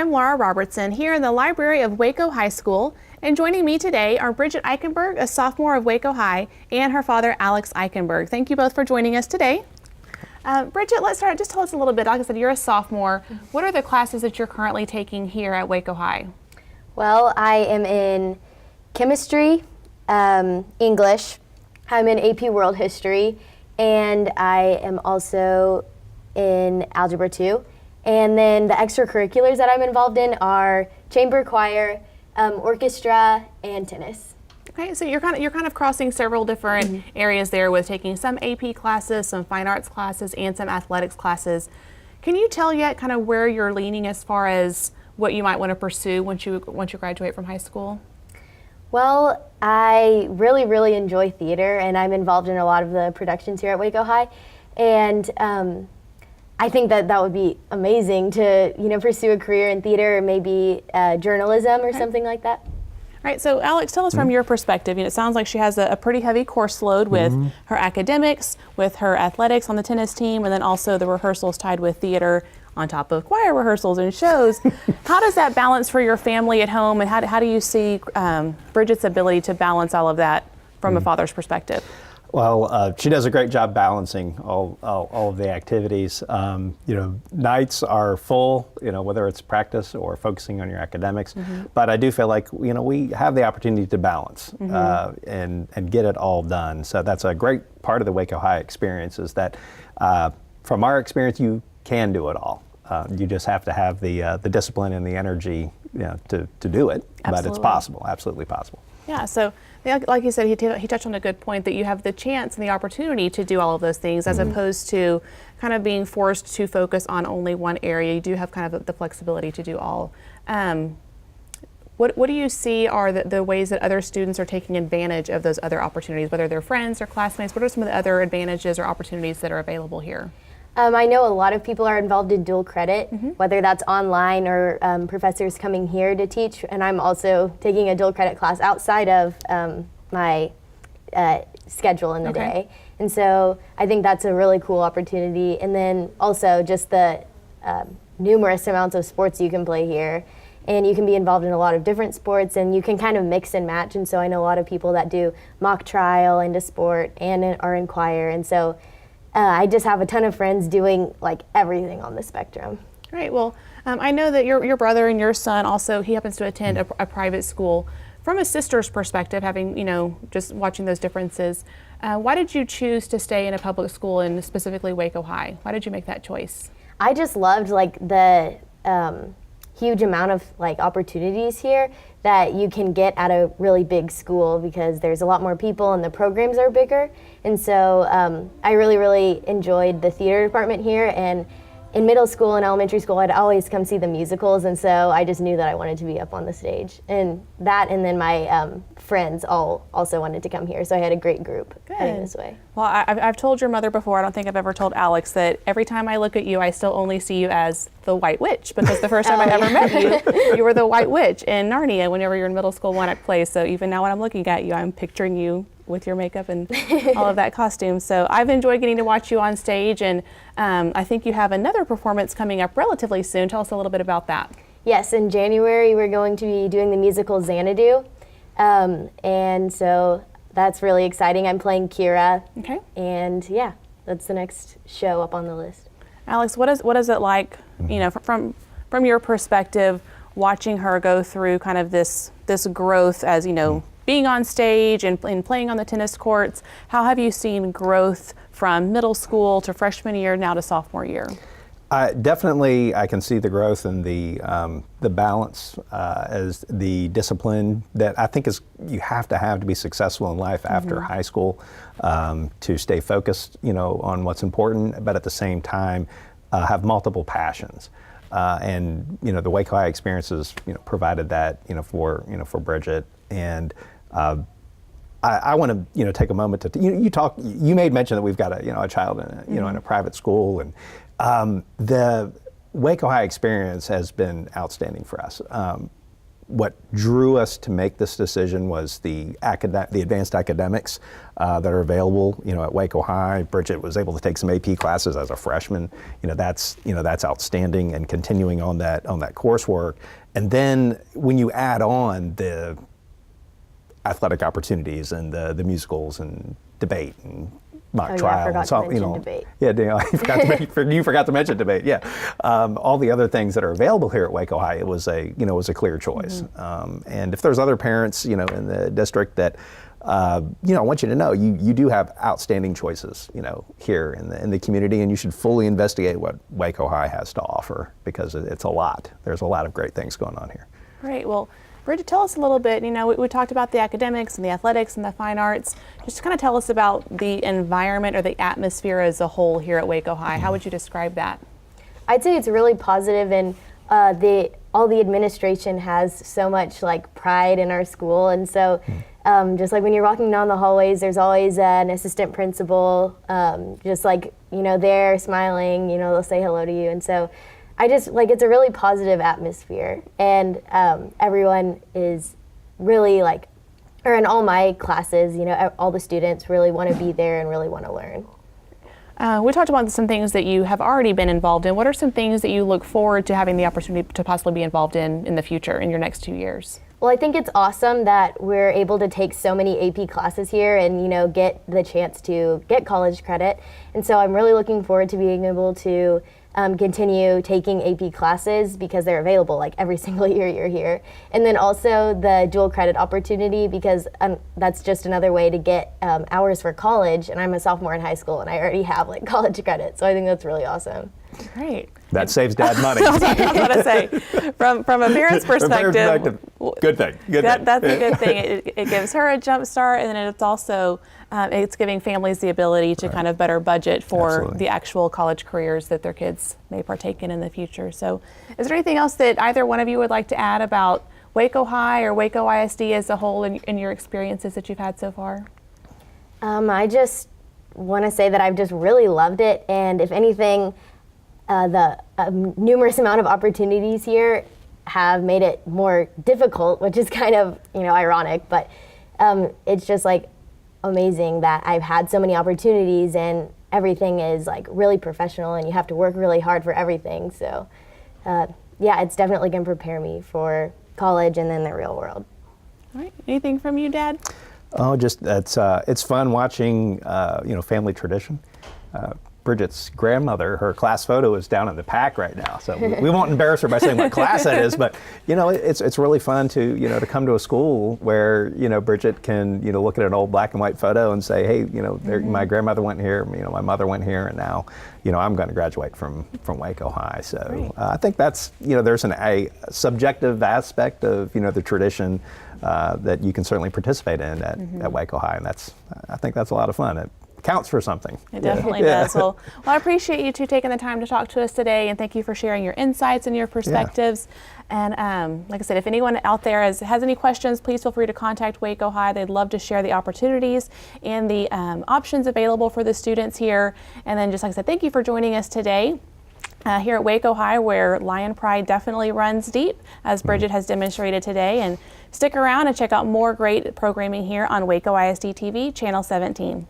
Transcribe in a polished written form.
I'm Laura Robertson here in the library of Waco High School, and joining me today are Brigitte Eichenberg, a sophomore of Waco High, and her father, Alex Eichenberg. Thank you both for joining us today. Brigitte, let's start. Just tell us a little bit. Like I said, you're a sophomore. What are the classes that you're currently taking here at Waco High? Well, I am in chemistry, English. I'm in AP World History, and I am also in Algebra 2. And then the extracurriculars that I'm involved in are chamber choir, orchestra, and tennis. Okay, so you're kind of crossing several different areas there with taking some AP classes, some fine arts classes, and some athletics classes. Can you tell yet kind of where you're leaning as far as what you might want to pursue once you graduate from high school? Well, I really enjoy theater, and I'm involved in a lot of the productions here at Waco High. And I think that would be amazing to, pursue a career in theater, or maybe journalism or something like that. All right, so Alex, tell us from your perspective. It sounds like she has a pretty heavy course load with her academics, with her athletics on the tennis team, and then also the rehearsals tied with theater on top of choir rehearsals and shows. How does that balance for your family at home, and how do you see Bridgette's ability to balance all of that from a father's perspective? Well, she does a great job balancing all of the activities. Nights are full, whether it's practice or focusing on your academics. But I do feel like, we have the opportunity to balance and get it all done. So that's a great part of the Waco High experience, is that from our experience, you can do it all. You just have to have the discipline and the energy, to do it. Absolutely. But it's possible, absolutely possible. Yeah, so like you said, he touched on a good point that you have the chance and the opportunity to do all of those things as opposed to kind of being forced to focus on only one area. You do have kind of the flexibility to do all. What do you see are the ways that other students are taking advantage of those other opportunities, whether they're friends or classmates? What are some of the other advantages or opportunities that are available here? I know a lot of people are involved in dual credit, whether that's online or professors coming here to teach. And I'm also taking a dual credit class outside of my schedule in the day. And so I think that's a really cool opportunity. And then also just the numerous amounts of sports you can play here. And you can be involved in a lot of different sports, and you can kind of mix and match. And so I know a lot of people that do mock trial into sport and are in choir. And so I just have a ton of friends doing like everything on the spectrum. Right. Well, I know that your brother and your son also, he happens to attend a private school. From a sister's perspective, having, just watching those differences, why did you choose to stay in a public school, and specifically Waco High? Why did you make that choice? I just loved the huge amount of opportunities here that you can get at a really big school, because there's a lot more people and the programs are bigger. And so I really enjoyed the theater department here. And in middle school and elementary school, I'd always come see the musicals, and so I just knew that I wanted to be up on the stage. And then my friends all also wanted to come here, so I had a great group heading this way. Well, I've told your mother before, I don't think I've ever told Alex, that every time I look at you, I still only see you as the White Witch, because the first time I ever met you, you were the White Witch in Narnia whenever you're in middle school one act play. So even now when I'm looking at you, I'm picturing you with your makeup and all of that costume. So I've enjoyed getting to watch you on stage, and I think you have another performance coming up relatively soon. Tell us a little bit about that. Yes, in January we're going to be doing the musical Xanadu, and so that's really exciting. I'm playing Kira, and yeah, that's the next show up on the list. Alex, what is it like, from your perspective, watching her go through kind of this growth as, being on stage and playing on the tennis courts? How have you seen growth from middle school to freshman year now to sophomore year? Definitely, I can see the growth and the balance as the discipline that I think you have to be successful in life after high school, to stay focused, on what's important, but at the same time have multiple passions. And the Waco High experiences, provided that, for Brigitte. And I want to, take a moment to, you made mention that we've got a child in a private school, and the Waco High experience has been outstanding for us. what drew us to make this decision was the advanced academics that are available, at Waco High. Brigitte was able to take some AP classes as a freshman. That's outstanding, and continuing on that coursework. And then when you add on the athletic opportunities and the musicals and debate and mock trial, I forgot to mention debate. Yeah, Danielle, you forgot to mention debate. Yeah, all the other things that are available here at Waco High, it was a clear choice. And if there's other parents, in the district that, I want you to know you do have outstanding choices, here in the community, and you should fully investigate what Waco High has to offer, because it's a lot. There's a lot of great things going on here. Great. Well, Brigitte, tell us a little bit, we talked about the academics and the athletics and the fine arts. Just kind of tell us about the environment or the atmosphere as a whole here at Waco High. How would you describe that? I'd say it's really positive, and all the administration has so much pride in our school, and so just when you're walking down the hallways, there's always an assistant principal, just there smiling, they'll say hello to you, and so I just it's a really positive atmosphere, and everyone is really or in all my classes, all the students really want to be there and really want to learn. We talked about some things that you have already been involved in. What are some things that you look forward to having the opportunity to possibly be involved in the future, in your next 2 years? Well, I think it's awesome that we're able to take so many AP classes here and, get the chance to get college credit. And so I'm really looking forward to being able to continue taking AP classes, because they're available every single year you're here. And then also the dual credit opportunity, because that's just another way to get hours for college. And I'm a sophomore in high school, and I already have college credit. So I think that's really awesome. Great. That saves Dad money. I was going to say, from a parent's perspective, good thing. That's a good thing. It gives her a jump start, and then it's also it's giving families the ability to kind of better budget for Absolutely. the actual college careers that their kids may partake in the future. So, is there anything else that either one of you would like to add about Waco High or Waco ISD as a whole in your experiences that you've had so far? I just want to say that I've just really loved it, and if anything, the numerous amount of opportunities here have made it more difficult, which is kind of ironic, but it's just amazing that I've had so many opportunities, and everything is really professional, and you have to work really hard for everything. So it's definitely going to prepare me for college and then the real world. All right. Anything from you, Dad? Oh, just it's fun watching family tradition. Brigitte's grandmother, her class photo is down in the pack right now, so we won't embarrass her by saying what class that is. But it's really fun to to come to a school where Brigitte can look at an old black and white photo and say, hey, my grandmother went here, my mother went here, and now I'm going to graduate from Waco High. So I think that's there's a subjective aspect of the tradition that you can certainly participate in at Waco High, and I think that's a lot of fun. It counts for something. It definitely does. Well, I appreciate you two taking the time to talk to us today, and thank you for sharing your insights and your perspectives. And like I said, if anyone out there has any questions, please feel free to contact Waco High. They'd love to share the opportunities and the options available for the students here. And then just like I said, thank you for joining us today. Here at Waco High, where Lion Pride definitely runs deep, as Brigitte has demonstrated today. And stick around and check out more great programming here on Waco ISD TV, Channel 17.